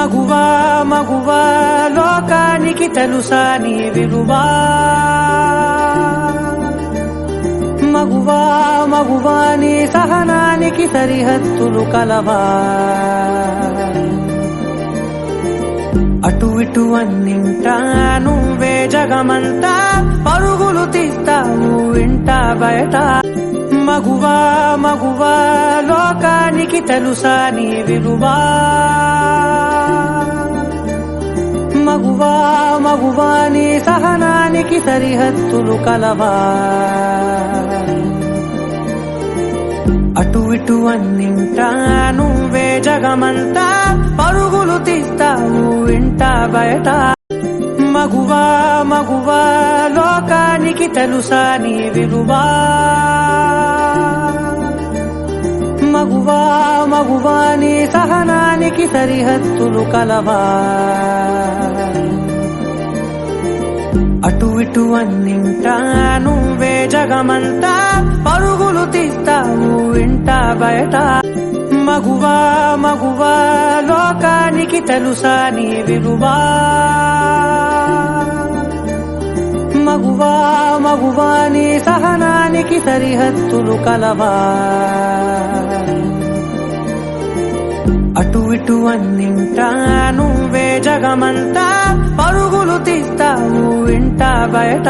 మగువా మగువా లోకానికి తెలుసా నీ విలువా మగువా మగువా నీ సహనానికి సరిహద్దులు కలవా అటు ఇటు అన్నింటా నువ్వే జగమంతా పరుగులు తీస్తావు ఇంట బయట మగువా మగువా లోకానికి తెలుసా నీ విలువా మగువా మగువా నీ సహనానికి సరిహద్దులు కలవా అటు ఇటు అన్నింటా నువ్వే జగమంతా పరుగులు తీస్తావు ఇంట బయట మగువా మగువా లోకానికి తెలుసా నీ విలువా మగువా మగువా నీ సహనానికి సరిహద్దులు కలవా అటు ఇటు అన్నింటా నువ్వే జగమంతా పరుగులు తీస్తావు ఇంట బయట మగువా మగువా లోకానికి తెలుసా నీ విలువా మగువా మగువా నీ సహనానికి సరిహద్దులు కలవా అటు ఇటు అన్నింటా నువ్వే జగమంతా పరుగులు తీస్తావు ఇంట బయట